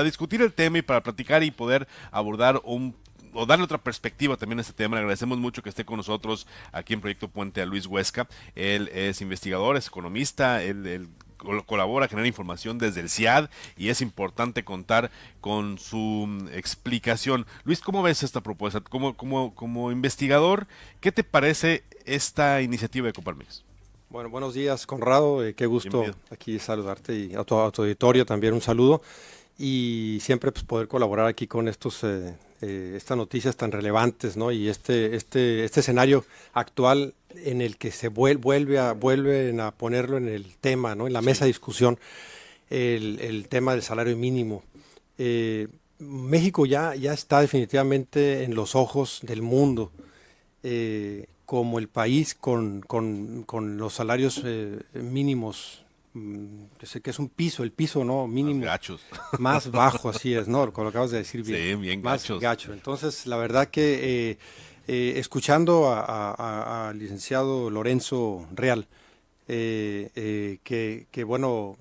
discutir el tema y para platicar y poder abordar o darle otra perspectiva también a este tema. Le agradecemos mucho que esté con nosotros aquí en Proyecto Puente a Luis Huesca. Él es investigador, es economista, él colabora, genera información desde el CIAD y es importante contar con su explicación. Luis, ¿cómo ves esta propuesta? Como investigador, ¿qué te parece esta iniciativa de Coparmex? Bueno, buenos días, Conrado. Qué gusto Bienvenido. aquí saludarte y a tu auditorio también un saludo. Y siempre pues, poder colaborar aquí con estas noticias tan relevantes, ¿no? Y este escenario actual en el que se vuelven a ponerlo en el tema, ¿no? En la mesa Sí, de discusión, el tema del salario mínimo. México ya está definitivamente en los ojos del mundo como el país con los salarios mínimos, que sé que es un piso, el piso no más mínimo gachos. más bajo, así es, ¿no? Como lo acabas de decir bien, Sí, bien más gachos. gacho. Entonces, la verdad que escuchando al licenciado Lorenzo Real, bueno,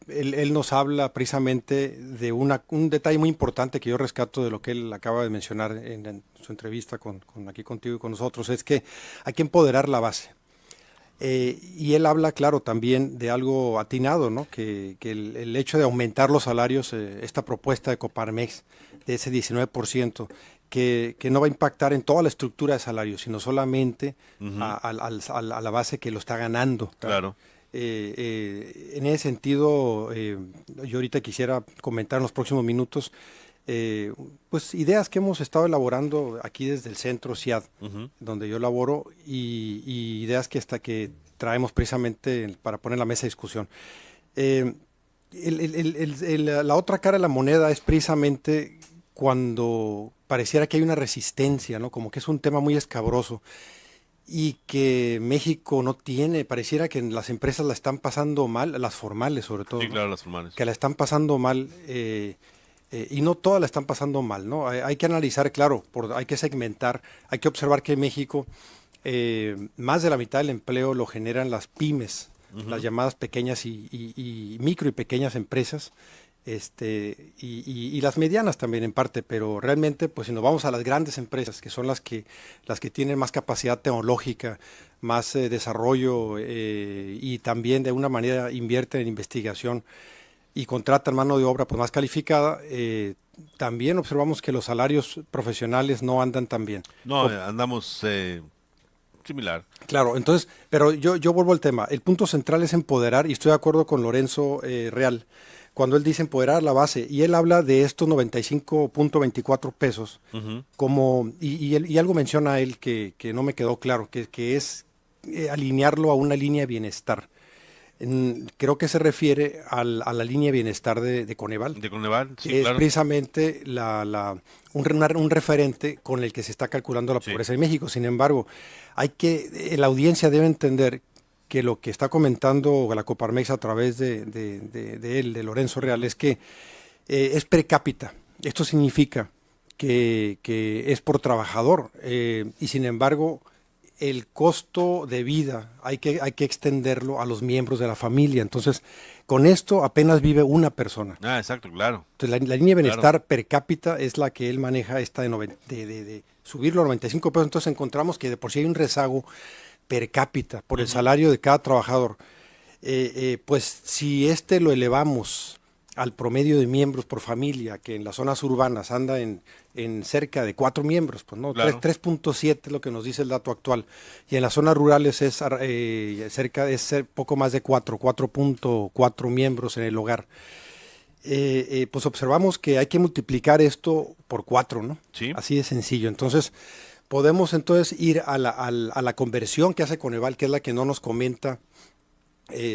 él nos habla precisamente de un detalle muy importante que yo rescato de lo que él acaba de mencionar en su entrevista aquí contigo y con nosotros, es que hay que empoderar la base. Y él habla, claro, también de algo atinado, ¿no? Que el hecho de aumentar los salarios, esta propuesta de Coparmex de ese 19%, que no va a impactar en toda la estructura de salarios, sino solamente Ujú, a la base que lo está ganando. ¿Verdad? claro. En ese sentido, yo ahorita quisiera comentar en los próximos minutos eh, pues ideas que hemos estado elaborando aquí desde el centro CIAD, Ujú. donde yo laboro, y ideas que traemos precisamente para poner en la mesa de discusión. Eh, la otra cara de la moneda es precisamente cuando pareciera que hay una resistencia, ¿no? Como que es un tema muy escabroso y que México no tiene, pareciera que las empresas la están pasando mal, las formales sobre todo, Sí, ¿no? claro, las formales. Que la están pasando mal y no todas la están pasando mal, ¿no? Hay que analizar, claro, hay que segmentar, hay que observar que en México más de la mitad del empleo lo generan las pymes, las Ujú. llamadas pequeñas y micro y pequeñas empresas, y las medianas también en parte, pero realmente, pues si nos vamos a las grandes empresas, que son las que tienen más capacidad tecnológica, más desarrollo y también de una manera invierten en investigación y contratan mano de obra pues, más calificada, también observamos que los salarios profesionales no andan tan bien. No, andamos similar. Claro, entonces, pero yo vuelvo al tema. El punto central es empoderar, y estoy de acuerdo con Lorenzo Real, cuando él dice empoderar la base, y él habla de estos 95.24 pesos, Ujú. y algo menciona él que no me quedó claro, que es alinearlo a una línea de bienestar. Creo que se refiere a la línea de bienestar de Coneval, De Coneval, sí, que es claro. precisamente un referente con el que se está calculando la Sí. pobreza en México. Sin embargo, la audiencia debe entender que lo que está comentando la Coparmex a través de él, de Lorenzo Real, Ujú. es que es per cápita. Esto significa que es por trabajador y sin embargo el costo de vida hay que extenderlo a los miembros de la familia. Entonces, con esto apenas vive una persona. Ah, exacto, claro, Entonces, la línea de claro. bienestar per cápita es la que él maneja, esta de subirlo a 95 pesos. Entonces, encontramos que de por sí hay un rezago per cápita por el Ujú. salario de cada trabajador. Pues si lo elevamos al promedio de miembros por familia, que en las zonas urbanas anda en cerca de 4 miembros, pues no, Claro. 3.7 es lo que nos dice el dato actual, y en las zonas rurales poco más de 4.4 miembros en el hogar. Pues observamos que hay que multiplicar esto por 4, ¿no? Sí. Así de sencillo. Entonces, podemos entonces ir a la conversión que hace Coneval, que es la que no nos comenta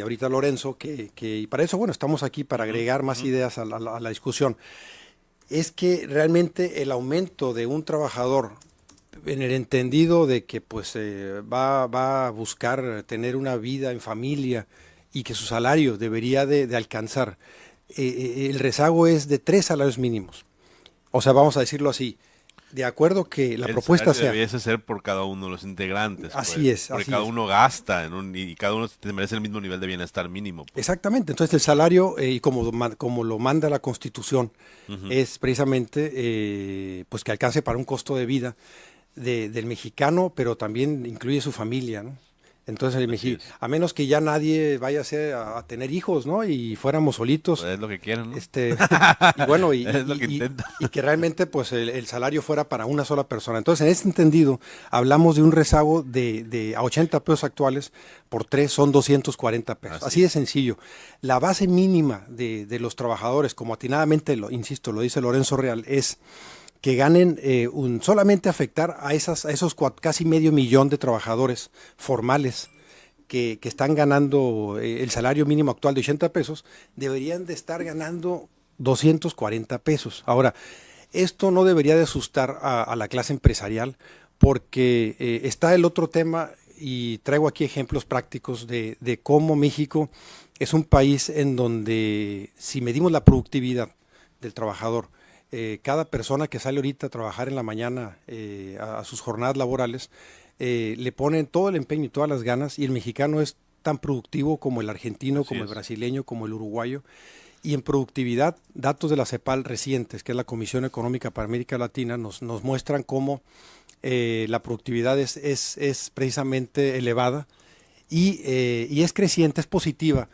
ahorita Lorenzo, y para eso, bueno, estamos aquí para Ujú, agregar más ujú. ideas a la discusión. Es que realmente el aumento de un trabajador, en el entendido de que pues va a buscar tener una vida en familia y que su salario debería de alcanzar, el rezago es de 3 salarios mínimos. O sea, vamos a decirlo así, de acuerdo que la El propuesta salario sea... debiese ser por cada uno de los integrantes, Así pues, es, porque así cada es. uno gasta y cada uno merece el mismo nivel de bienestar mínimo, pues. Exactamente, entonces el salario, y como lo manda la Constitución, Ujú. es precisamente pues que alcance para un costo de vida del mexicano, pero también incluye su familia, ¿no? Entonces, Así es. a menos que ya nadie vaya a tener hijos, ¿no? Y fuéramos solitos, Pues es lo que quieren, ¿no? este, y bueno, Es lo que intentan. y que realmente pues el salario fuera para una sola persona. Entonces, en ese entendido, hablamos de un rezago de a 80 pesos actuales por 3 son 240 pesos. Así Así de es. sencillo. La base mínima de los trabajadores, como atinadamente, insisto, lo dice Lorenzo Real, es que ganen solamente afectar a esos casi medio millón de trabajadores formales que están ganando el salario mínimo actual de 80 pesos, deberían de estar ganando 240 pesos. Ahora, esto no debería de asustar a la clase empresarial porque está el otro tema y traigo aquí ejemplos prácticos de cómo México es un país en donde si medimos la productividad del trabajador, cada persona que sale ahorita a trabajar en la mañana a sus jornadas laborales, le ponen todo el empeño y todas las ganas y el mexicano es tan productivo como el argentino, Así como el es. brasileño, como el uruguayo. Y en productividad, datos de la CEPAL recientes, que es la Comisión Económica para América Latina, nos muestran cómo la productividad es precisamente elevada y es creciente, es positiva,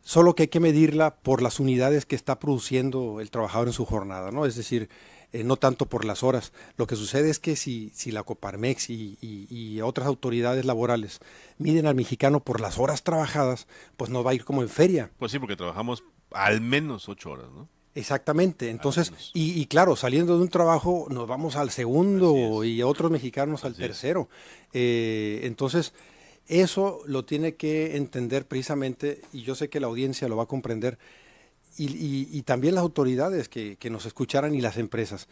solo que hay que medirla por las unidades que está produciendo el trabajador en su jornada, ¿no? Es decir, no tanto por las horas. Lo que sucede es que si la Coparmex y otras autoridades laborales miden al mexicano por las horas trabajadas, pues nos va a ir como en feria. Pues sí, porque trabajamos al menos 8 horas, ¿no? Exactamente, Al entonces, menos. y claro, saliendo de un trabajo nos vamos al Así segundo es. y otros mexicanos al Así es. tercero. Entonces, eso lo tiene que entender precisamente, y yo sé que la audiencia lo va a comprender, y también las autoridades que nos escucharan y las empresas.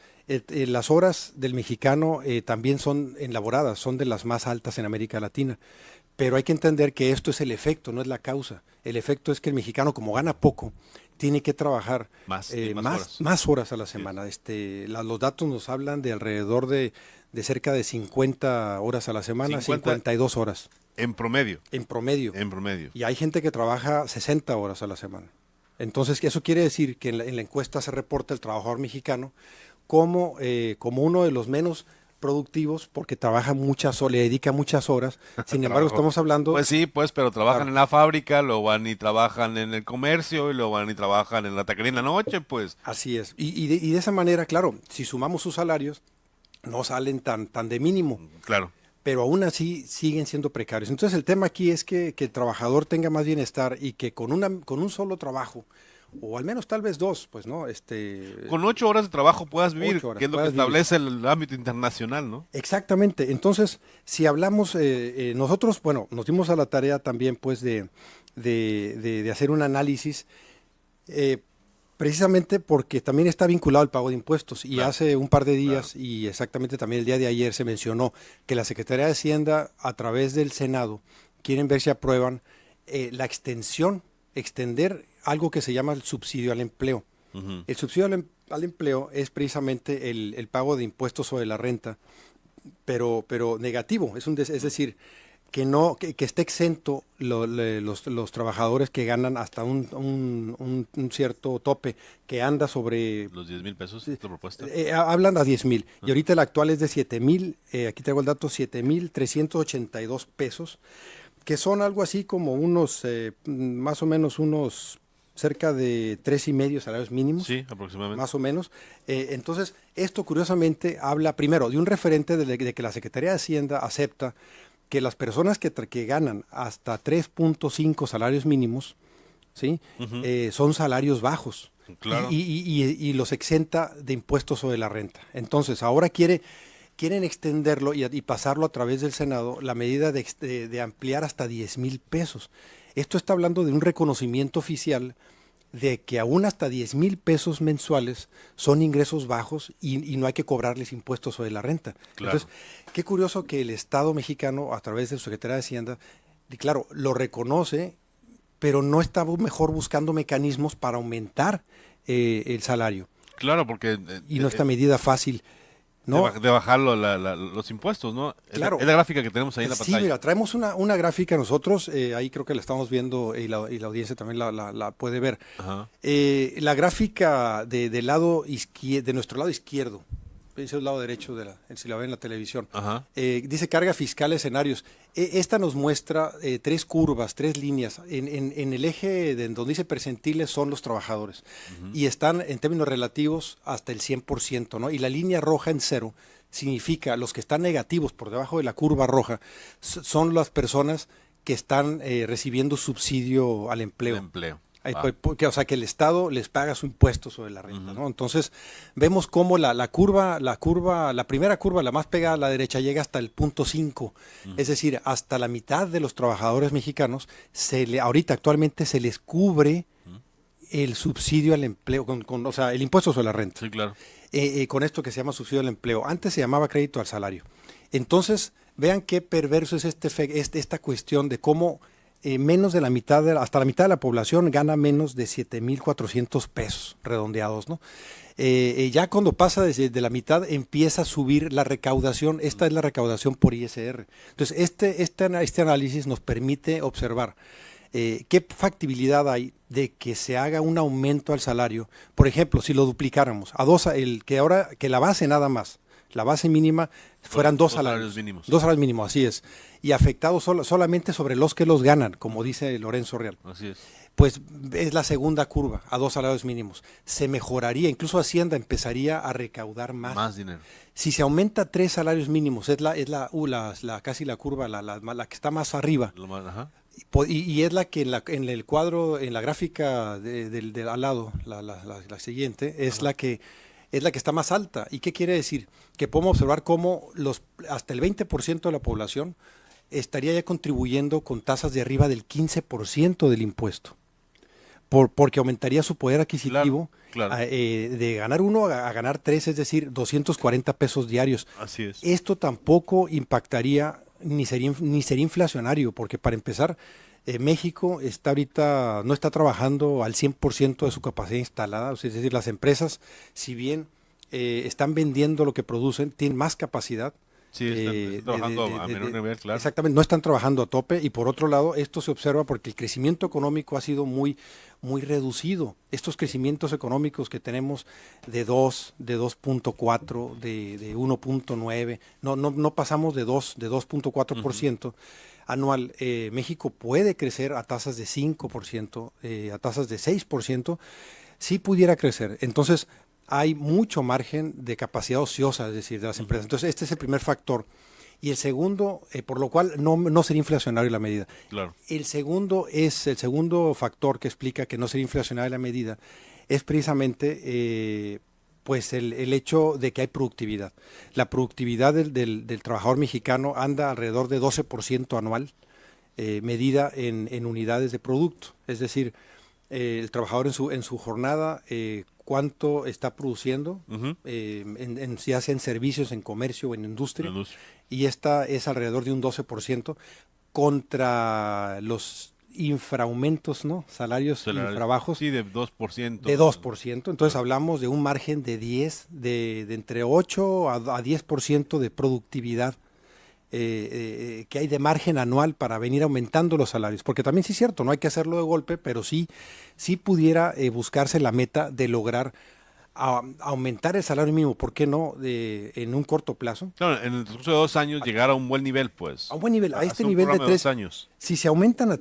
Las horas del mexicano también son elaboradas, son de las más altas en América Latina, pero hay que entender que esto es el efecto, no es la causa. El efecto es que el mexicano, como gana poco, tiene que trabajar Tiene más horas. más horas a la Así es. semana. Los datos nos hablan de alrededor de cerca de 50 horas a la semana, 50 52 horas en promedio. en promedio. En promedio. Y hay gente que trabaja 60 horas a la semana. Entonces, eso quiere decir que en la encuesta se reporta el trabajador mexicano como uno de los menos productivos porque trabaja muchas horas, le dedica muchas horas. Sin embargo, Trabajo. estamos hablando, Pues sí, pues, pero trabajan claro, en la fábrica, luego van y trabajan en el comercio, y luego van y trabajan en la taquería en la noche, pues. así es. Y de esa manera, claro, si sumamos sus salarios, no salen tan de mínimo, Claro. pero aún así siguen siendo precarios. Entonces, el tema aquí es que el trabajador tenga más bienestar y que con un solo trabajo, o al menos tal vez dos, pues, ¿no? Con 8 horas de trabajo puedas vivir, 8 horas, que es lo que puedas vivir. establece el ámbito internacional, ¿no? Exactamente. Entonces, si hablamos, nosotros, bueno, nos dimos a la tarea también, pues, de hacer un análisis, eh, precisamente porque también está vinculado al pago de impuestos. Y Claro, hace un par de claro. días, y exactamente también el día de ayer, se mencionó que la Secretaría de Hacienda, a través del Senado, quieren ver si aprueban la extender algo que se llama el subsidio al empleo. Ujú. El subsidio al empleo es precisamente el pago de impuestos sobre la renta, pero negativo, es decir, que esté exento los trabajadores que ganan hasta un cierto tope que anda sobre, Los 10,000 pesos, la propuesta. hablan a 10,000 y Ah, ahorita el actual es de 7,000, aquí tengo el dato, 7,382 pesos, que son algo así como más o menos unos cerca de 3,5 salarios mínimos sí, aproximadamente. más o menos. Entonces, esto curiosamente habla primero de un referente de que la Secretaría de Hacienda acepta que las personas que ganan hasta 3,5 salarios mínimos, ¿sí? Ujú. Son salarios bajos Claro. y los exenta de impuestos sobre la renta. Entonces, ahora quieren extenderlo y pasarlo a través del Senado, la medida de ampliar hasta 10,000 pesos. Esto está hablando de un reconocimiento oficial de que aún hasta 10,000 pesos mensuales son ingresos bajos y no hay que cobrarles impuestos sobre la renta. Claro. Entonces, qué curioso que el Estado mexicano, a través de su Secretaría de Hacienda, y claro, lo reconoce, pero no está mejor buscando mecanismos para aumentar el salario. Claro, porque Y no esta medida fácil. ¿no? De bajar los impuestos, ¿no? Claro. Es la gráfica que tenemos ahí en la Sí, pantalla. mira, traemos una gráfica nosotros, ahí creo que la estamos viendo y la audiencia también la puede ver. Ajá. La gráfica del lado de nuestro lado izquierdo, ese es el lado derecho si la ven en la televisión, Ajá. dice carga fiscal escenarios. Esta nos muestra tres curvas, tres líneas. En el eje donde dice percentiles son los trabajadores y están en términos relativos hasta el 100%, ¿no? Y la línea roja en cero significa los que están negativos por debajo de la curva roja son las personas que están recibiendo subsidio al empleo. El empleo. O sea, que el Estado les paga su impuesto sobre la renta, ¿no? Entonces, vemos cómo la primera curva, la más pegada a la derecha, llega hasta el punto 5. Es decir, hasta la mitad de los trabajadores mexicanos, ahorita actualmente se les cubre el subsidio al empleo, o sea, el impuesto sobre la renta. Sí, claro. Con esto que se llama subsidio al empleo. Antes se llamaba crédito al salario. Entonces, vean qué perverso es esta cuestión de cómo menos de la mitad, hasta la mitad de la población gana menos de 7,400 pesos redondeados, ¿no? Ya cuando pasa de la mitad empieza a subir la recaudación. Esta es la recaudación por ISR. Entonces, este análisis nos permite observar qué factibilidad hay de que se haga un aumento al salario. Por ejemplo, si lo duplicáramos que la base nada más, la base mínima fueran dos salarios mínimos. 2 salarios mínimos, así es. Y afectados solamente sobre los que los ganan, como dice Lorenzo Real. Así es. Pues es la segunda curva, a 2 salarios mínimos. Se mejoraría, incluso Hacienda empezaría a recaudar más. Más dinero. Si se aumenta 3 salarios mínimos, es casi la curva, la que está más arriba. Ajá. Y es la que en el cuadro, en la gráfica del al lado, la siguiente, es la que está más alta. ¿Y qué quiere decir? Que podemos observar cómo hasta el 20% de la población estaría ya contribuyendo con tasas de arriba del 15% del impuesto. Porque aumentaría su poder adquisitivo. Claro. De ganar 1 a ganar 3, es decir, 240 pesos diarios. Así es. Esto tampoco impactaría ni sería inflacionario, porque para empezar, México no está trabajando al 100% de su capacidad instalada, es decir, las empresas, si bien están vendiendo lo que producen, tienen más capacidad. Sí, están trabajando a menor nivel, claro. Exactamente, no están trabajando a tope, y por otro lado, esto se observa porque el crecimiento económico ha sido muy, muy reducido. Estos crecimientos económicos que tenemos de 2, de 2.4, de 1.9, no pasamos de 2.4% anual. México puede crecer a tasas de 5%, a tasas de 6%, si pudiera crecer. Entonces, hay mucho margen de capacidad ociosa, es decir, de las empresas. Entonces, este es el primer factor. Y el segundo, por lo cual no sería inflacionaria la medida. Claro. El segundo factor que explica que no sería inflacionaria la medida es precisamente pues el hecho de que hay productividad. La productividad del trabajador mexicano anda alrededor de 12% anual, medida en unidades de producto. Es decir, el trabajador en su jornada, cuánto está produciendo, ya sea en servicios, en comercio o en industria, y esta es alrededor de un 12% contra los infraaumentos, ¿no? Salarios infrabajos. Sí, de 2%. De 2%, entonces hablamos de un margen de entre 8 a 10% de productividad que hay de margen anual para venir aumentando los salarios, porque también sí es cierto, no hay que hacerlo de golpe, pero sí pudiera buscarse la meta de lograr aumentar el salario mínimo, ¿por qué no? En un corto plazo. Claro, en el curso de 2 años llegar a un buen nivel, pues. A un buen nivel, a este un nivel de programa 3 años. Si se aumentan a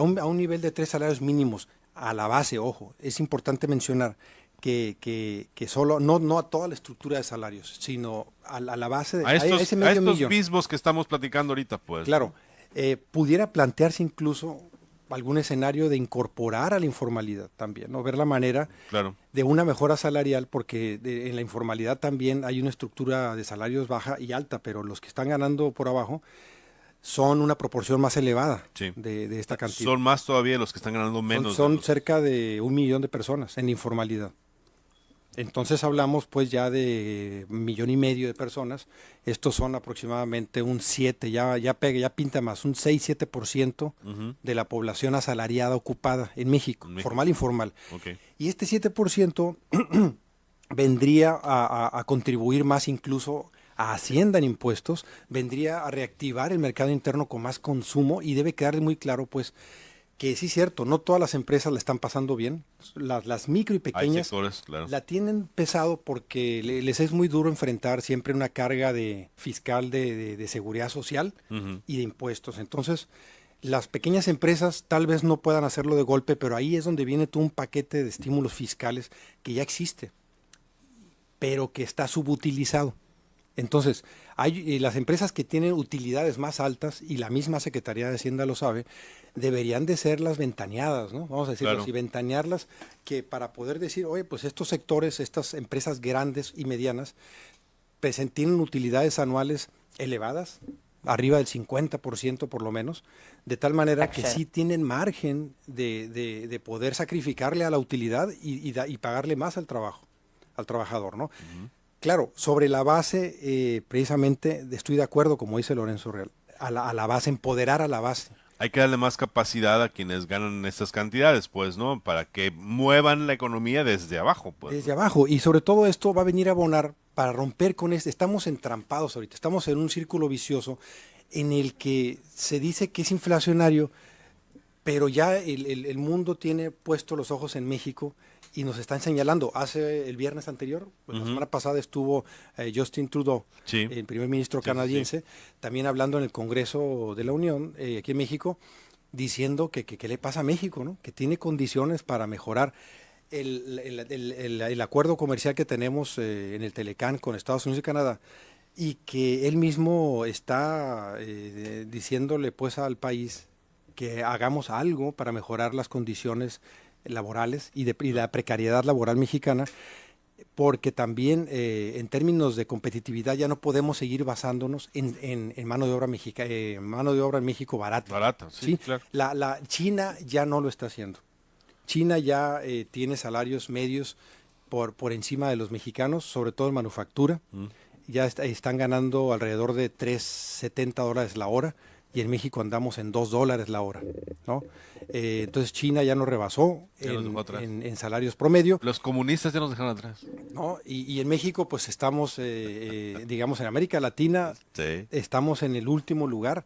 un nivel de 3 salarios mínimos a la base, ojo, es importante mencionar que solo, no a toda la estructura de salarios, sino a la base de a ese medio estos millón mismos que estamos platicando ahorita, pues. Claro, pudiera plantearse incluso algún escenario de incorporar a la informalidad también, ¿no? Ver la manera de una mejora salarial, porque en la informalidad también hay una estructura de salarios baja y alta, pero los que están ganando por abajo son una proporción más elevada de esta cantidad. Son más todavía los que están ganando menos. Son cerca de 1 millón de personas en informalidad. Entonces hablamos pues ya de 1,5 millones de personas. Estos son aproximadamente un 7, ya pinta más, un 6-7% de la población asalariada ocupada en México, formal e informal. Okay. Y este 7% vendría a contribuir más incluso a Hacienda en impuestos, vendría a reactivar el mercado interno con más consumo y debe quedar muy claro, pues, que sí es cierto, no todas las empresas la están pasando bien, las micro y Hay pequeñas sectores, claro. la tienen pesado porque les es muy duro enfrentar siempre una carga de fiscal de seguridad social Ujú. y de impuestos. Entonces, las pequeñas empresas tal vez no puedan hacerlo de golpe, pero ahí es donde viene todo un paquete de estímulos fiscales que ya existe, pero que está subutilizado. Entonces, hay las empresas que tienen utilidades más altas, y la misma Secretaría de Hacienda lo sabe, deberían de ser las ventaneadas, ¿no? Vamos a decirlo Claro. así, ventanearlas, que para poder decir, oye, pues estos sectores, estas empresas grandes y medianas, pues tienen utilidades anuales elevadas, arriba del 50% por lo menos, de tal manera que sí tienen margen de poder sacrificarle a la utilidad y pagarle más al trabajo, al trabajador, ¿no? Ujú. Claro, sobre la base, precisamente, estoy de acuerdo, como dice Lorenzo Real, a la base, empoderar a la base. Hay que darle más capacidad a quienes ganan estas cantidades, pues, ¿no? Para que muevan la economía desde abajo, pues, Desde ¿no? abajo. Y sobre todo esto va a venir a abonar para romper con este. Estamos entrampados ahorita, estamos en un círculo vicioso en el que se dice que es inflacionario, pero ya el mundo tiene puesto los ojos en México y nos están señalando. Hace el viernes anterior, pues la Ujú. semana pasada estuvo Justin Trudeau, Sí, el primer ministro sí, sí, sí. canadiense, también hablando en el Congreso de la Unión, aquí en México, diciendo que qué le pasa a México, ¿no? Que tiene condiciones para mejorar el acuerdo comercial que tenemos en el Telecán con Estados Unidos y Canadá, y que él mismo está diciéndole pues al país que hagamos algo para mejorar las condiciones laborales y la precariedad laboral mexicana, porque también en términos de competitividad ya no podemos seguir basándonos en mano de obra mano de obra en México barata. Barata, sí, ¿Sí? claro. La China ya no lo está haciendo. China ya tiene salarios medios por encima de los mexicanos, sobre todo en manufactura. Mm. Ya están ganando alrededor de $3.70 la hora, y en México andamos en $2 la hora, ¿no? Entonces China ya nos rebasó Ya nos dejó atrás. en salarios promedio, Los comunistas ya nos dejaron atrás. ¿no? Y en México pues estamos, digamos, en América Latina Sí. estamos en el último lugar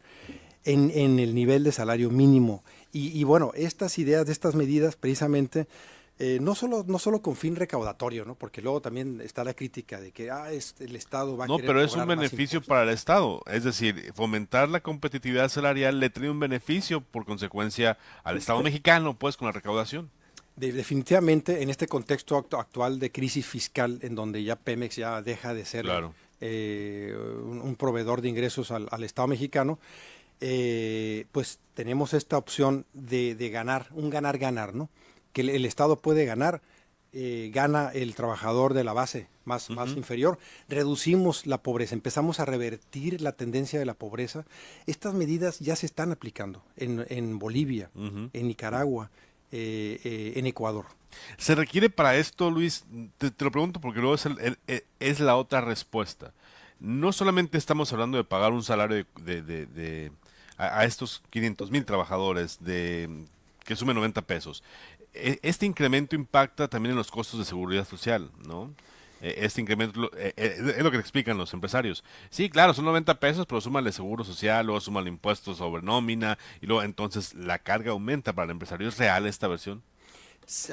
en el nivel de salario mínimo. Y bueno, estas ideas de estas medidas precisamente, no solo con fin recaudatorio, ¿no? Porque luego también está la crítica de que el Estado va a No, querer pero es un cobrar más beneficio impuestos. para el Estado. Es decir, fomentar la competitividad salarial le trae un beneficio por consecuencia al Estado mexicano, pues, con la recaudación. Definitivamente en este contexto actual de crisis fiscal, en donde ya Pemex ya deja de ser Claro. un proveedor de ingresos al Estado mexicano, pues tenemos esta opción de ganar, un ganar-ganar, ¿no? Que el Estado puede ganar, gana el trabajador de la base más Ujú, inferior, reducimos la pobreza, empezamos a revertir la tendencia de la pobreza. Estas medidas ya se están aplicando en Bolivia, ujú. en Nicaragua, en Ecuador. Se requiere para esto, Luis, te lo pregunto porque luego es, es la otra respuesta. No solamente estamos hablando de pagar un salario a estos 500,000 trabajadores que sumen 90 pesos. Este incremento impacta también en los costos de seguridad social, ¿no? Este incremento es lo que te explican los empresarios. Sí, claro, son 90 pesos, pero súmale seguro social, luego súmale impuestos sobre nómina, y luego entonces la carga aumenta para el empresario. ¿Es real esta versión?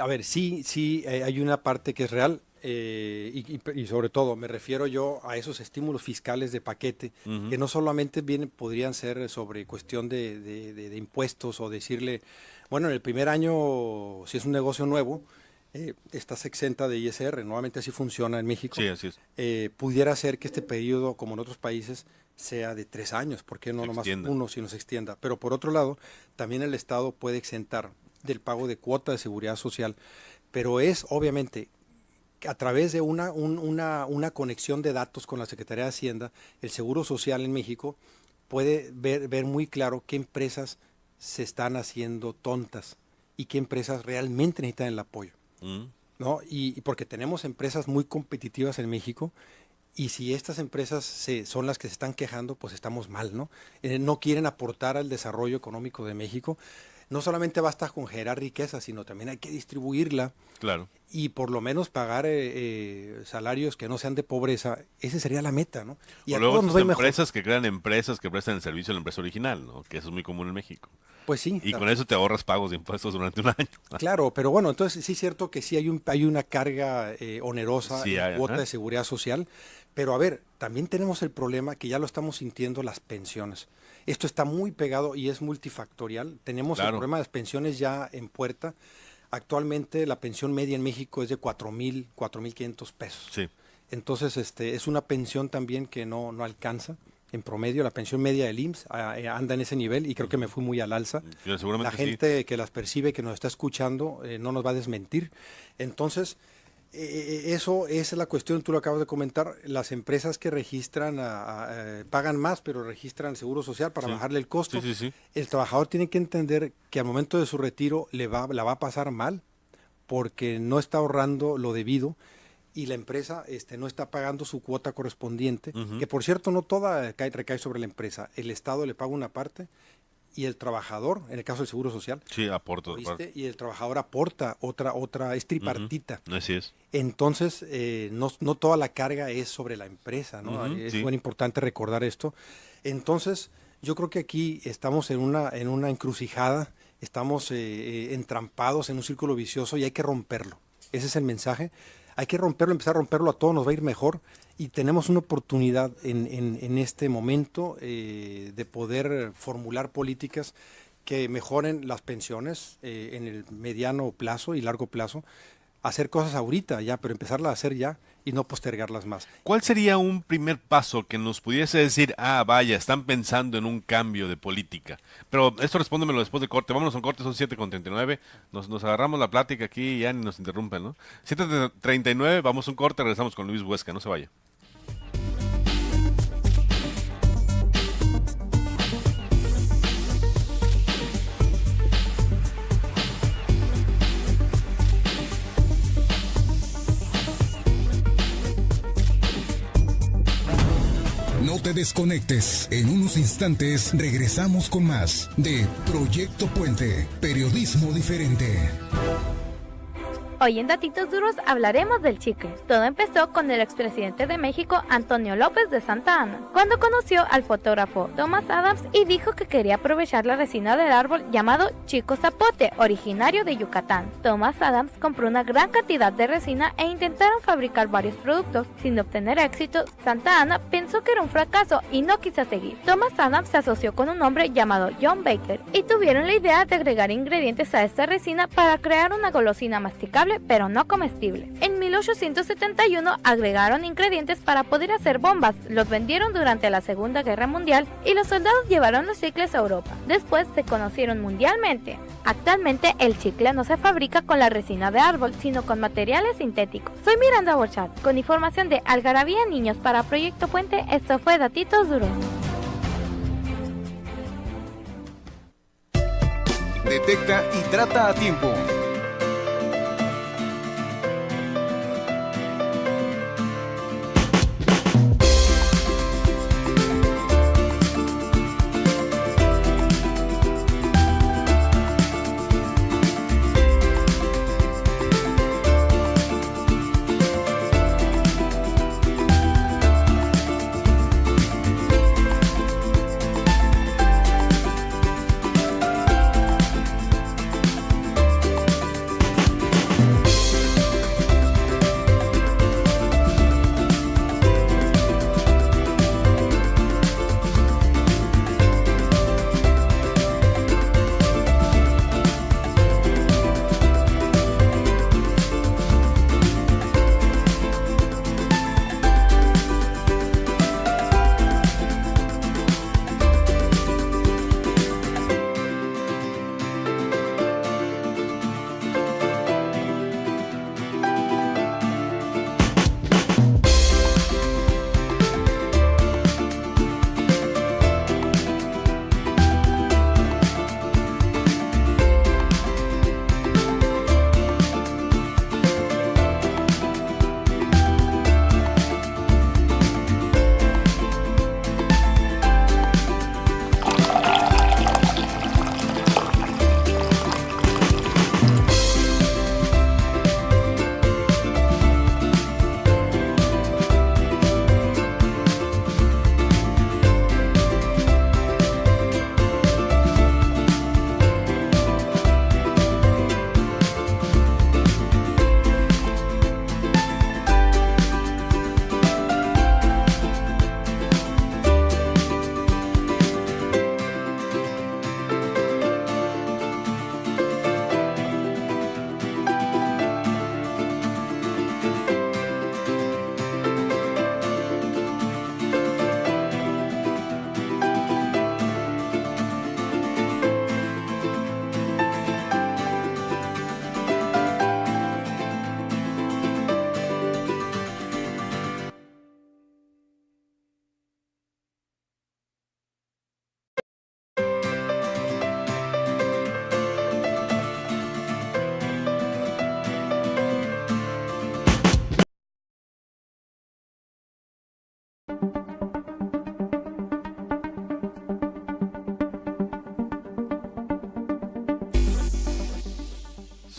A ver, sí, sí, hay una parte que es real, y sobre todo me refiero yo a esos estímulos fiscales de paquete, Ujú. que no solamente podrían ser sobre cuestión de impuestos, o decirle, bueno, en el primer año, si es un negocio nuevo, estás exenta de ISR, nuevamente así funciona en México. Sí, así es. Pudiera ser que este periodo, como en otros países, sea de 3 años, ¿por qué no Se nomás extienda. uno, si no se extienda? Pero por otro lado, también el Estado puede exentar del pago de cuota de seguridad social, pero es obviamente a través de una conexión de datos con la Secretaría de Hacienda. El Seguro Social en México puede ver muy claro qué empresas se están haciendo tontas y qué empresas realmente necesitan el apoyo, Mm. ¿no? Y porque tenemos empresas muy competitivas en México, y si estas empresas son las que se están quejando, pues estamos mal, ¿no? No quieren aportar al desarrollo económico de México. no solamente basta con generar riqueza, sino también hay que distribuirla. Claro. Y por lo menos pagar salarios que no sean de pobreza, esa sería la meta, ¿no? Y o a luego todos nos va a ir mejor. empresas que crean empresas que prestan el servicio a la empresa original, ¿no? Que eso es muy común en México. Pues sí. Y con eso te ahorras pagos de impuestos durante un año. Claro, pero bueno, entonces sí es cierto que sí hay una carga onerosa Sí, en cuota ajá. de seguridad social, pero a ver, también tenemos el problema que ya lo estamos sintiendo las pensiones. Esto está muy pegado y es multifactorial. Tenemos el Claro. problema de las pensiones ya en puerta. Actualmente la pensión media en México es de 4,500 pesos. Sí. Entonces, es una pensión también que no alcanza. En promedio, la pensión media del IMSS anda en ese nivel y creo que me fui muy al alza. Yo seguramente La gente que las percibe, que nos está escuchando, no nos va a desmentir. Entonces, eso es la cuestión, tú lo acabas de comentar, las empresas que registran, pagan más, pero registran seguro social para Sí. bajarle el costo. Sí, sí, sí. El trabajador tiene que entender que al momento de su retiro la va a pasar mal porque no está ahorrando lo debido y la empresa no está pagando su cuota correspondiente, Ujú. que por cierto no toda recae sobre la empresa. El Estado le paga una parte y el trabajador, en el caso del seguro social, Sí, aporto. ¿oíste? Y el trabajador aporta otra, es tripartita. Así es. Entonces, no toda la carga es sobre la empresa, ¿no? Ujú, Es sí. muy importante recordar esto. Entonces, yo creo que aquí estamos en una encrucijada, estamos entrampados en un círculo vicioso y hay que romperlo. Ese es el mensaje. Hay que romperlo, empezar a romperlo, a todos nos va a ir mejor y tenemos una oportunidad en este momento de poder formular políticas que mejoren las pensiones en el mediano plazo y largo plazo, hacer cosas ahorita ya, pero empezarlas a hacer ya y no postergarlas más. ¿Cuál sería un primer paso que nos pudiese decir, vaya, están pensando en un cambio de política? Pero esto respóndemelo después de corte. Vámonos a un corte, son 7:39. Nos agarramos la plática aquí y ya ni nos interrumpen, ¿no? 7:39, vamos a un corte, regresamos con Luis Huesca, no se vaya. No te desconectes. En unos instantes regresamos con más de Proyecto Puente, periodismo diferente. Hoy en Datitos Duros hablaremos del chicle. Todo empezó con el expresidente de México, Antonio López de Santa Anna, cuando conoció al fotógrafo Thomas Adams y dijo que quería aprovechar la resina del árbol llamado chico zapote, originario de Yucatán. Thomas Adams compró una gran cantidad de resina e intentaron fabricar varios productos. Sin obtener éxito, Santa Anna pensó que era un fracaso y no quiso seguir. Thomas Adams se asoció con un hombre llamado John Baker y tuvieron la idea de agregar ingredientes a esta resina para crear una golosina masticable pero no comestible. En 1871 agregaron ingredientes para poder hacer bombas, los vendieron durante la Segunda Guerra Mundial y los soldados llevaron los chicles a Europa. Después se conocieron mundialmente. Actualmente el chicle no se fabrica con la resina de árbol, sino con materiales sintéticos. Soy Miranda Borchat, con información de Algarabía Niños para Proyecto Puente. Esto fue Datitos Duros. Detecta y trata a tiempo.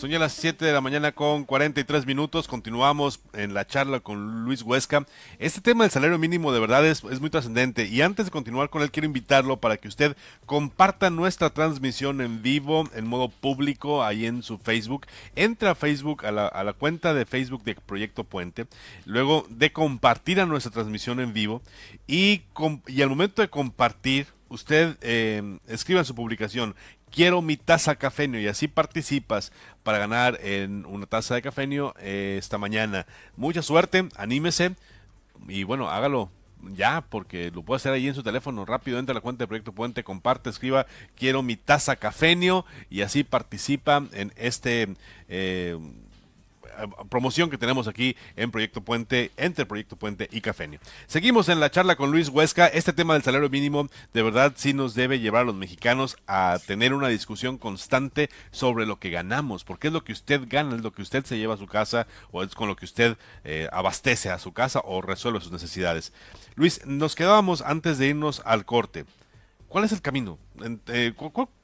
Son ya las 7 de la mañana con 43 minutos. Continuamos en la charla con Luis Huesca. Este tema del salario mínimo de verdad es muy trascendente. Y antes de continuar con él, quiero invitarlo para que usted comparta nuestra transmisión en vivo, en modo público, ahí en su Facebook. Entre a Facebook, a la cuenta de Facebook de Proyecto Puente. Luego de compartir a nuestra transmisión en vivo. Y al momento de compartir, usted escriba en su publicación: quiero mi taza cafenio, y así participas para ganar en una taza de cafenio esta mañana. Mucha suerte, anímese y bueno, hágalo ya, porque lo puede hacer ahí en su teléfono. Rápido entra a la cuenta de Proyecto Puente, comparte, escriba quiero mi taza cafenio y así participa en promoción que tenemos aquí en Proyecto Puente, entre Proyecto Puente y Cafenio. Seguimos en la charla con Luis Huesca. Este tema del salario mínimo de verdad sí nos debe llevar a los mexicanos a tener una discusión constante sobre lo que ganamos, porque es lo que usted gana, es lo que usted se lleva a su casa, o es con lo que usted abastece a su casa o resuelve sus necesidades. Luis, nos quedábamos antes de irnos al corte. ¿Cuál es el camino? ¿Qué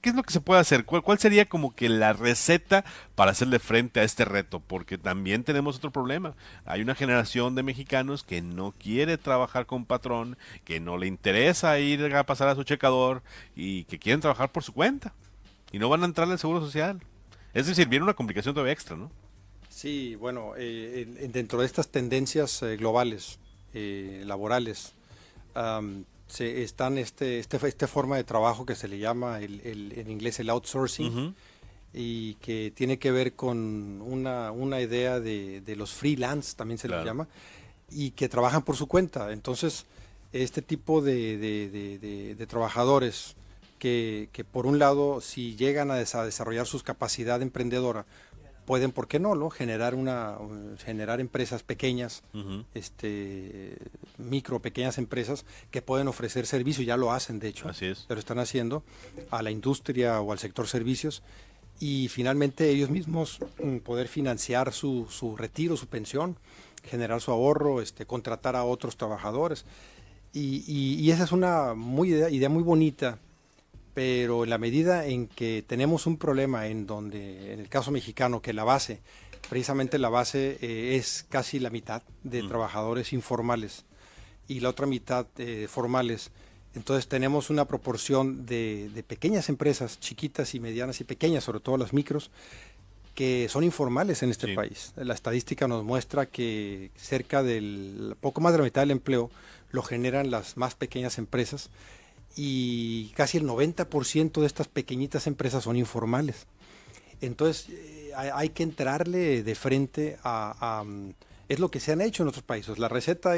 es lo que se puede hacer? ¿Cuál sería como que la receta para hacerle frente a este reto? Porque también tenemos otro problema. Hay una generación de mexicanos que no quiere trabajar con patrón, que no le interesa ir a pasar a su checador y que quieren trabajar por su cuenta. Y no van a entrar al Seguro Social. Es decir, viene una complicación todavía extra, ¿no? Sí, bueno, dentro de estas tendencias globales, laborales, están esta forma de trabajo que se le llama en inglés el outsourcing, y que tiene que ver con una idea de los freelance, también se les llama, y que trabajan por su cuenta. Entonces, este tipo de trabajadores que por un lado, si llegan a desarrollar su capacidad emprendedora, pueden, ¿por qué no? Generar empresas pequeñas, pequeñas empresas que pueden ofrecer servicios, ya lo hacen de hecho, así es, lo están haciendo a la industria o al sector servicios, y finalmente ellos mismos poder financiar su retiro, su pensión, generar su ahorro, contratar a otros trabajadores, y esa es una idea muy bonita. Pero en la medida en que tenemos un problema en donde, en el caso mexicano, que precisamente la base es casi la mitad de trabajadores informales y la otra mitad formales, entonces tenemos una proporción de pequeñas empresas, chiquitas y medianas y pequeñas, sobre todo las micros, que son informales en este país. La estadística nos muestra que cerca del poco más de la mitad del empleo lo generan las más pequeñas empresas, y casi el 90% de estas pequeñitas empresas son informales. Entonces hay que entrarle de frente es lo que se han hecho en otros países. La receta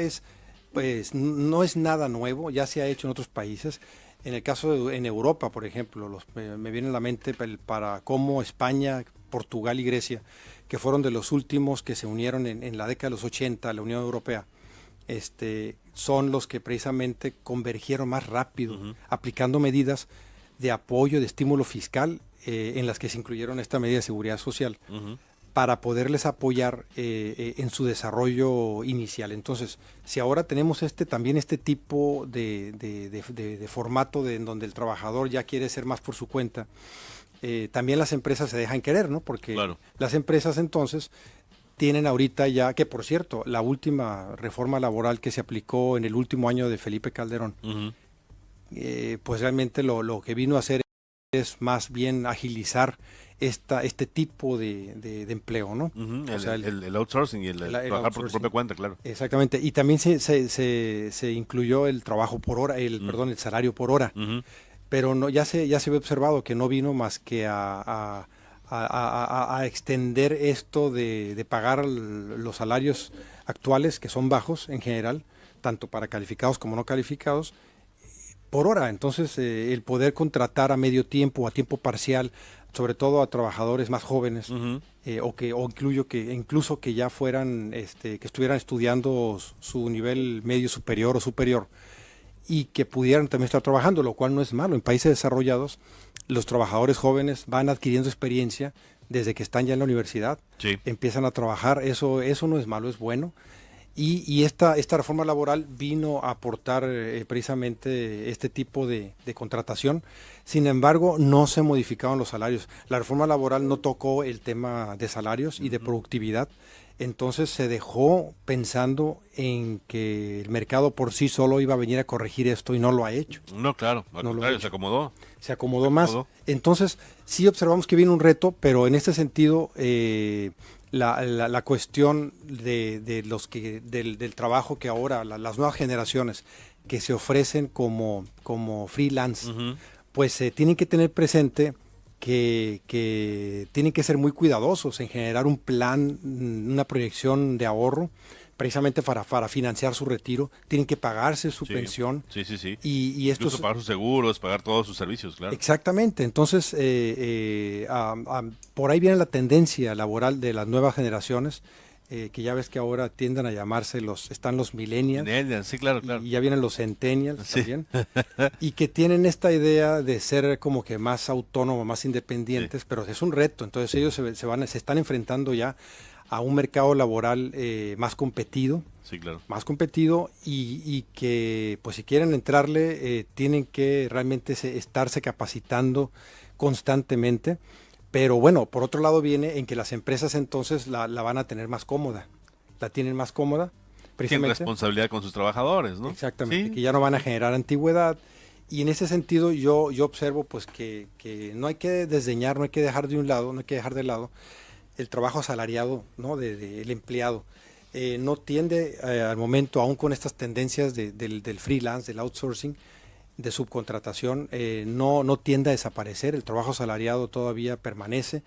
pues no es nada nuevo, ya se ha hecho en otros países. En el caso en Europa, por ejemplo, me viene a la mente para cómo España, Portugal y Grecia, que fueron de los últimos que se unieron en la década de los 80 a la Unión Europea, son los que precisamente convergieron más rápido, aplicando medidas de apoyo, de estímulo fiscal, en las que se incluyeron esta medida de seguridad social, para poderles apoyar en su desarrollo inicial. Entonces, si ahora tenemos también este tipo de formato en donde el trabajador ya quiere ser más por su cuenta, también las empresas se dejan querer, ¿no? Porque las empresas entonces tienen ahorita ya, que por cierto, la última reforma laboral que se aplicó en el último año de Felipe Calderón, pues realmente lo que vino a hacer es más bien agilizar este tipo de empleo, ¿no? O sea, el outsourcing y el trabajar por tu propia cuenta, claro. Exactamente, y también se incluyó el trabajo por hora, el salario por hora, pero no, ya se ve observado que no vino más que a extender esto de pagar los salarios actuales, que son bajos en general, tanto para calificados como no calificados, por hora. Entonces, el poder contratar a medio tiempo o a tiempo parcial, sobre todo a trabajadores más jóvenes, incluso que ya fueran, que estuvieran estudiando su nivel medio superior o superior, y que pudieran también estar trabajando, lo cual no es malo. En países desarrollados, los trabajadores jóvenes van adquiriendo experiencia desde que están ya en la universidad, empiezan a trabajar, eso no es malo, es bueno, Y esta reforma laboral vino a aportar precisamente este tipo de contratación. Sin embargo, no se modificaron los salarios. La reforma laboral no tocó el tema de salarios y de productividad. Entonces se dejó pensando en que el mercado por sí solo iba a venir a corregir esto y no lo ha hecho. No, claro, al contrario, se acomodó. Se acomodó más. Entonces sí observamos que viene un reto, pero en este sentido la cuestión del trabajo que ahora las nuevas generaciones que se ofrecen como freelance, pues tienen que tener presente que tienen que ser muy cuidadosos en generar un plan, una proyección de ahorro, precisamente para financiar su retiro. Tienen que pagarse su pensión. Sí. Y esto incluso pagar sus seguros, pagar todos sus servicios, claro. Exactamente. Entonces, por ahí viene la tendencia laboral de las nuevas generaciones, que ya ves que ahora tienden a llamarse están los millennials. Sí, claro. Y ya vienen los centennials también. Y que tienen esta idea de ser como que más autónomos, más independientes, pero es un reto. Entonces ellos se están enfrentando ya a un mercado laboral más competido. Sí, claro. Más competido y que pues si quieren entrarle tienen que realmente estarse capacitando constantemente. Pero bueno, por otro lado viene en que las empresas entonces la van a tener más cómoda, la tienen más cómoda. Tienen responsabilidad con sus trabajadores, ¿no? Exactamente, ¿sí? Que ya no van a generar antigüedad. Y en ese sentido yo observo pues que no hay que desdeñar, no hay que dejar de lado el trabajo asalariado, ¿no? del empleado. No tiende al momento, aún con estas tendencias del freelance, del outsourcing, de subcontratación, no tiende a desaparecer. El trabajo asalariado todavía permanece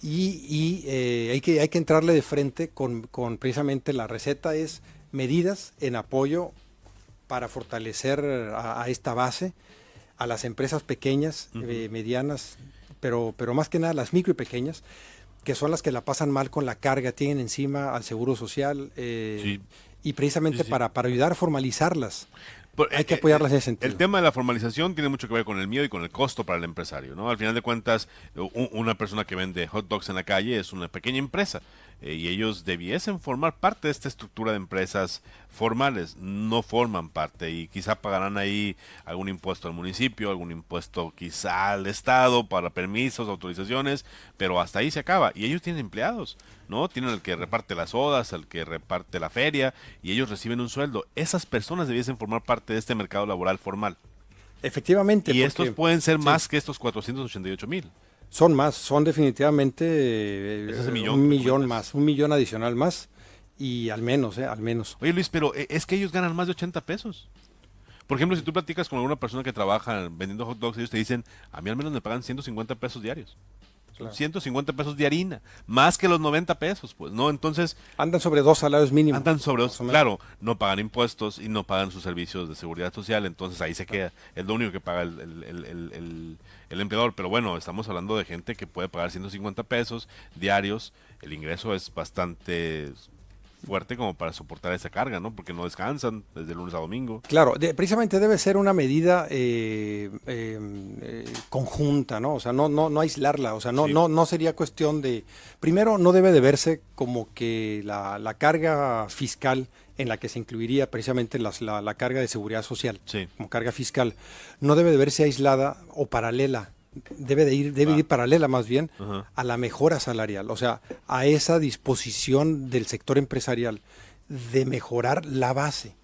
y hay que entrarle de frente con precisamente la receta es medidas en apoyo para fortalecer a esta base, a las empresas pequeñas, medianas, pero más que nada las micro y pequeñas, que son las que la pasan mal con la carga, tienen encima al Seguro Social y precisamente para ayudar a formalizarlas. Hay que apoyarlas en ese sentido. El tema de la formalización tiene mucho que ver con el miedo y con el costo para el empresario, ¿no? Al final de cuentas, una persona que vende hot dogs en la calle es una pequeña empresa y ellos debiesen formar parte de esta estructura de empresas formales. No forman parte y quizá pagarán ahí algún impuesto al municipio, algún impuesto quizá al Estado para permisos, autorizaciones, pero hasta ahí se acaba. Y ellos tienen empleados, ¿no? Tienen el que reparte las sodas, el que reparte la feria y ellos reciben un sueldo. Esas personas debiesen formar parte de este mercado laboral formal. Efectivamente. Y estos pueden ser más que estos 488,000. Son más, son definitivamente un millón adicional más y al menos. Oye Luis, pero es que ellos ganan más de 80 pesos. Por ejemplo, si tú platicas con alguna persona que trabaja vendiendo hot dogs, ellos te dicen, a mí al menos me pagan 150 pesos diarios. Claro. 150 pesos de harina, más que los 90 pesos, pues, ¿no? Entonces... Andan sobre 2 salarios mínimos. Andan sobre 2, claro, no pagan impuestos y no pagan sus servicios de seguridad social, entonces ahí se queda, es lo único que paga el empleador, pero bueno, estamos hablando de gente que puede pagar 150 pesos diarios, el ingreso es bastante fuerte como para soportar esa carga, ¿no? Porque no descansan desde lunes a domingo. Claro, precisamente debe ser una medida conjunta, ¿no? O sea, no aislarla, o sea, no sería cuestión de... Primero, no debe de verse como que la carga fiscal en la que se incluiría precisamente la carga de seguridad social, como carga fiscal, no debe de verse aislada o paralela. Debe ir paralela más bien a la mejora salarial, o sea, a esa disposición del sector empresarial de mejorar la base.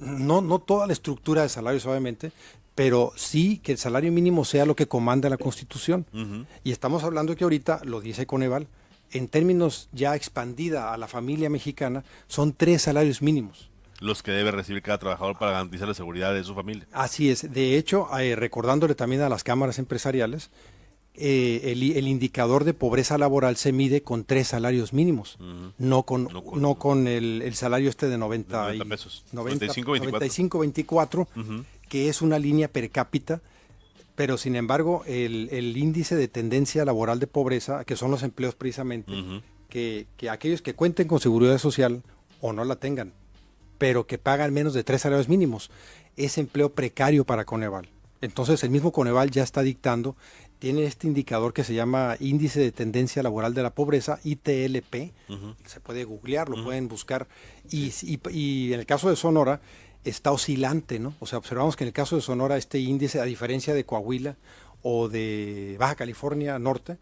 No toda la estructura de salarios, obviamente, pero sí que el salario mínimo sea lo que comanda la Constitución. Y estamos hablando que ahorita, lo dice Coneval, en términos ya expandida a la familia mexicana, son 3 salarios mínimos. Los que debe recibir cada trabajador para garantizar la seguridad de su familia. Así es. De hecho, recordándole también a las cámaras empresariales, el indicador de pobreza laboral se mide con 3 salarios mínimos, no con el salario de 90 pesos. 95-24, que es una línea per cápita, pero sin embargo el índice de tendencia laboral de pobreza, que son los empleos precisamente, que aquellos que cuenten con seguridad social o no la tengan, pero que pagan menos de 3 salarios mínimos, es empleo precario para Coneval. Entonces el mismo Coneval ya está dictando tiene este indicador que se llama Índice de Tendencia Laboral de la Pobreza, ITLP, se puede googlear, lo pueden buscar, y en el caso de Sonora está oscilante, ¿no? O sea, observamos que en el caso de Sonora este índice, a diferencia de Coahuila o de Baja California Norte,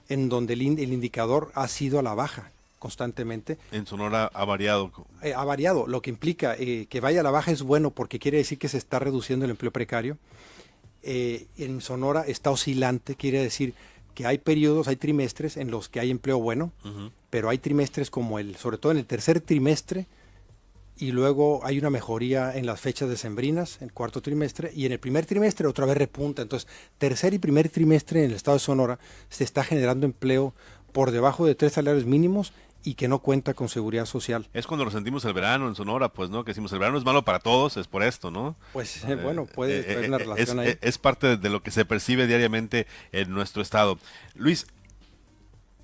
en donde el indicador ha sido a la baja constantemente. En Sonora ha variado. Ha variado, lo que implica que vaya a la baja es bueno porque quiere decir que se está reduciendo el empleo precario. En Sonora está oscilante, quiere decir que hay periodos, hay trimestres en los que hay empleo bueno, pero hay trimestres como sobre todo en el tercer trimestre, y luego hay una mejoría en las fechas decembrinas, en el cuarto trimestre, y en el primer trimestre otra vez repunta. Entonces, tercer y primer trimestre en el estado de Sonora se está generando empleo por debajo de 3 salarios mínimos y que no cuenta con seguridad social. Es cuando resentimos el verano en Sonora, pues, ¿no? Que decimos, el verano es malo para todos, es por esto, ¿no? Pues, bueno, puede haber una relación ahí. Es parte de lo que se percibe diariamente en nuestro estado. Luis,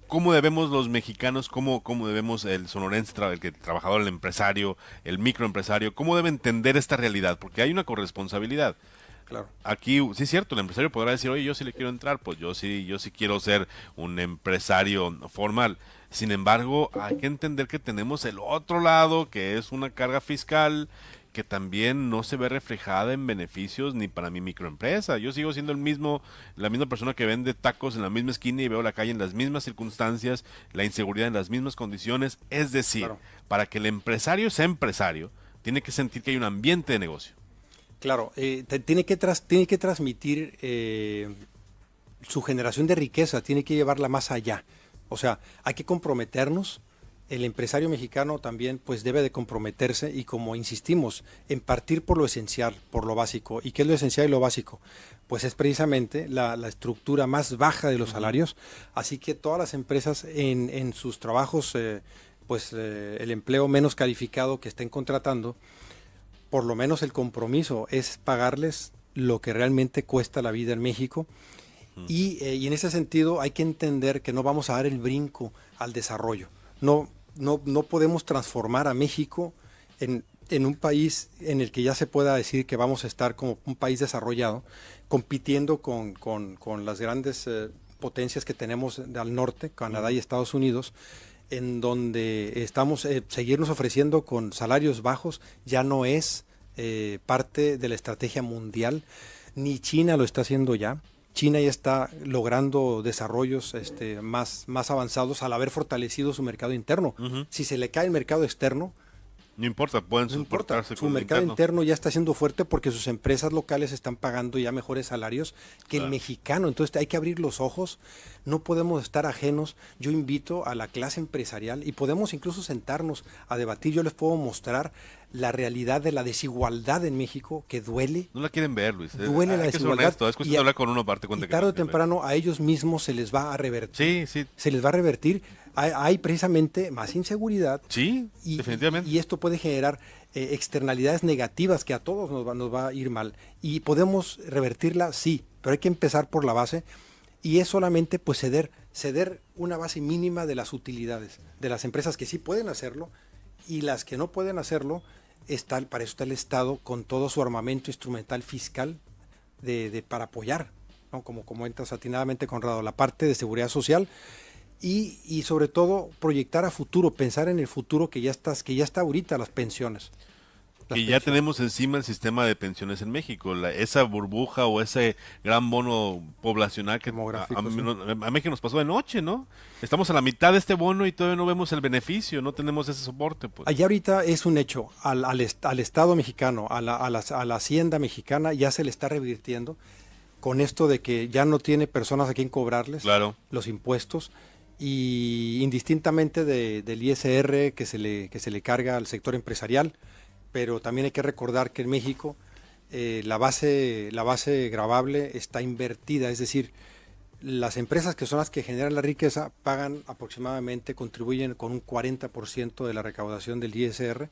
¿cómo debemos los mexicanos, cómo debemos el sonorense, el trabajador, el empresario, el microempresario, cómo debe entender esta realidad? Porque hay una corresponsabilidad. Claro. Aquí, sí es cierto, el empresario podrá decir, oye, yo sí le quiero entrar, pues yo sí quiero ser un empresario formal. Sin embargo, hay que entender que tenemos el otro lado, que es una carga fiscal que también no se ve reflejada en beneficios ni para mi microempresa. Yo sigo siendo la misma persona que vende tacos en la misma esquina y veo la calle en las mismas circunstancias, la inseguridad en las mismas condiciones. Es decir, claro, para que el empresario sea empresario, tiene que sentir que hay un ambiente de negocio. Claro, tiene que transmitir su generación de riqueza, tiene que llevarla más allá. O sea, hay que comprometernos. El empresario mexicano también pues debe de comprometerse y, como insistimos, en partir por lo esencial, por lo básico. ¿Y qué es lo esencial y lo básico? Pues es precisamente la estructura más baja de los salarios. Así que todas las empresas en sus trabajos, el empleo menos calificado que estén contratando, por lo menos el compromiso es pagarles lo que realmente cuesta la vida en México. Y en ese sentido hay que entender que no vamos a dar el brinco al desarrollo. No podemos transformar a México en un país en el que ya se pueda decir que vamos a estar como un país desarrollado, compitiendo con las grandes potencias que tenemos al norte, Canadá y Estados Unidos, en donde estamos seguirnos ofreciendo con salarios bajos ya no es parte de la estrategia mundial. Ni China lo está haciendo ya. China ya está logrando desarrollos más avanzados al haber fortalecido su mercado interno. Si se le cae el mercado externo, no importa, pueden soportarse. Su mercado interno ya está siendo fuerte porque sus empresas locales están pagando ya mejores salarios que el mexicano. Entonces hay que abrir los ojos, no podemos estar ajenos. Yo invito a la clase empresarial y podemos incluso sentarnos a debatir. Yo les puedo mostrar la realidad de la desigualdad en México, que duele. No la quieren ver, Luis. Duele la desigualdad. Es cuestión de hablar con uno, parte cuenta. Y tarde o temprano a ellos mismos se les va a revertir. Sí. Se les va a revertir. Hay precisamente más inseguridad. Sí, definitivamente. Y esto puede generar externalidades negativas que a todos nos va a ir mal. Y podemos revertirla, sí, pero hay que empezar por la base. Y es solamente pues ceder una base mínima de las utilidades de las empresas que sí pueden hacerlo, y las que no pueden hacerlo, para eso está el Estado con todo su armamento instrumental fiscal para apoyar, ¿no? Como comentas atinadamente, Conrado, la parte de seguridad social y sobre todo proyectar a futuro, pensar en el futuro que ya está ahorita, las pensiones. Que ya tenemos encima el sistema de pensiones en México, esa burbuja o ese gran bono poblacional que a México nos pasó de noche, ¿no? Estamos a la mitad de este bono y todavía no vemos el beneficio, no tenemos ese soporte. Pues. Allá ahorita es un hecho, al Estado mexicano, a la hacienda mexicana ya se le está revirtiendo con esto de que ya no tiene personas a quien cobrarles los impuestos, y indistintamente del ISR que se le carga al sector empresarial. Pero también hay que recordar que en México la base gravable está invertida, es decir, las empresas que son las que generan la riqueza pagan aproximadamente, contribuyen con un 40% de la recaudación del ISR,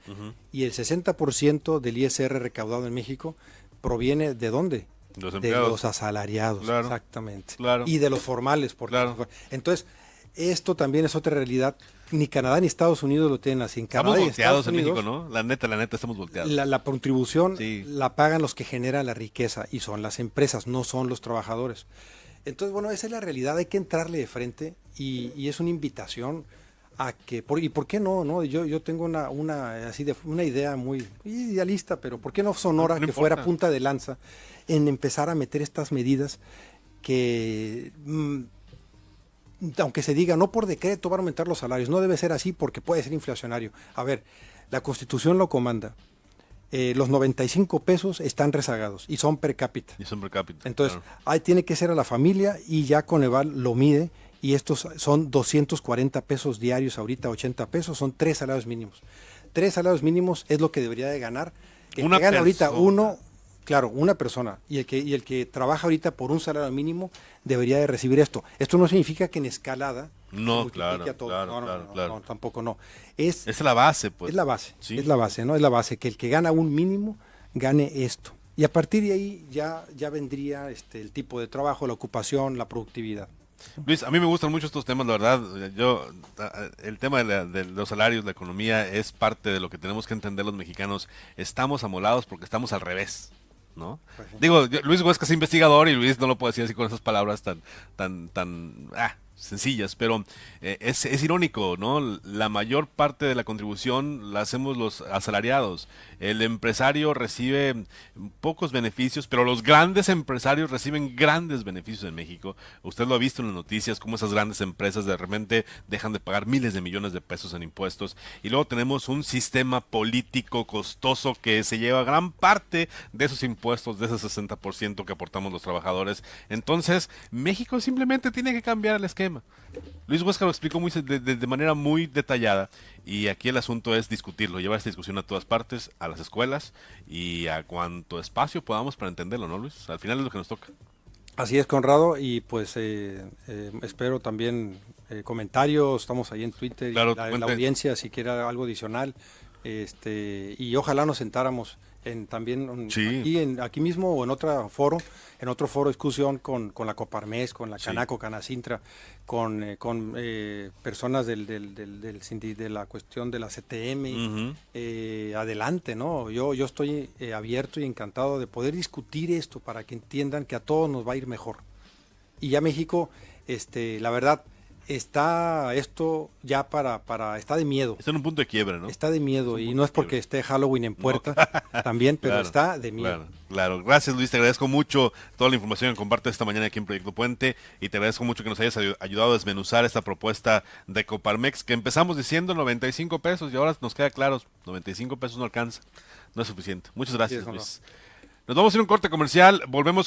y el 60% del ISR recaudado en México proviene ¿de dónde? De los asalariados, exactamente, y de los formales. Entonces, esto también es otra realidad. Ni Canadá ni Estados Unidos lo tienen así. En Canadá estamos volteados en México, ¿no? La neta, estamos volteados. La contribución la pagan los que generan la riqueza, y son las empresas, no son los trabajadores. Entonces, bueno, esa es la realidad, hay que entrarle de frente y es una invitación a que, ¿y por qué no? ¿No? Yo tengo una idea muy idealista, pero ¿por qué no Sonora, No que fuera importa. punta de lanza en empezar a meter estas medidas que, aunque se diga, no por decreto van a aumentar los salarios, no debe ser así porque puede ser inflacionario? A ver, la Constitución lo comanda. Los 95 pesos están rezagados y son per cápita. Y son per cápita. Entonces, claro. ahí tiene que ser a la familia y ya Coneval lo mide y estos son 240 pesos diarios, ahorita 80 pesos, son 3 salarios mínimos. 3 salarios mínimos es lo que debería de ganar. El Una que gana ahorita persona. uno, claro, una persona, y el que trabaja ahorita por un salario mínimo debería de recibir esto. Esto no significa que en escalada No, se multiplique claro, a todos. claro, No, claro, no, claro. no, tampoco no. Es la base, pues. es la base, Sí. es la base, ¿no? Es la base, que el que gana un mínimo gane esto. Y a partir de ahí ya vendría el tipo de trabajo, la ocupación, la productividad. Luis, a mí me gustan mucho estos temas, la verdad. El tema de los salarios, la economía, es parte de lo que tenemos que entender los mexicanos. Estamos amolados porque estamos al revés, ¿no? Pues sí. Digo, Luis Huesca es investigador y Luis no lo puedo decir así con esas palabras sencillas, pero es irónico, ¿no? La mayor parte de la contribución la hacemos los asalariados. El empresario recibe pocos beneficios, pero los grandes empresarios reciben grandes beneficios en México. Usted lo ha visto en las noticias, cómo esas grandes empresas de repente dejan de pagar miles de millones de pesos en impuestos. Y luego tenemos un sistema político costoso que se lleva gran parte de esos impuestos, de ese 60% que aportamos los trabajadores. Entonces, México simplemente tiene que cambiar el esquema. Luis Huesca lo explicó de manera muy detallada y aquí el asunto es discutirlo, llevar esta discusión a todas partes, a las escuelas y a cuanto espacio podamos para entenderlo, ¿no, Luis? Al final es lo que nos toca. Así es, Conrado, y pues espero también comentarios, estamos ahí en Twitter, y Claro, la cuente. audiencia si quiere algo adicional, y ojalá nos sentáramos Sí. aquí mismo o en otro foro de discusión con la Coparmex, con la Sí. Canaco, Canacintra, con personas de la cuestión de la CTM, Ujú. adelante, ¿no? Yo estoy abierto y encantado de poder discutir esto para que entiendan que a todos nos va a ir mejor. Y ya México, la verdad, está esto ya está de miedo. Está en un punto de quiebre, ¿no? Está de miedo y punto no es de porque quiebre. esté Halloween en puerta también, pero Claro, está de miedo. Claro, claro. Gracias, Luis. Te agradezco mucho toda la información que compartes esta mañana aquí en Proyecto Puente y te agradezco mucho que nos hayas ayudado a desmenuzar esta propuesta de Coparmex que empezamos diciendo 95 pesos y ahora nos queda claro, 95 pesos no alcanza, no es suficiente. Muchas gracias, Sí, Luis. Nos vamos a ir a un corte comercial, volvemos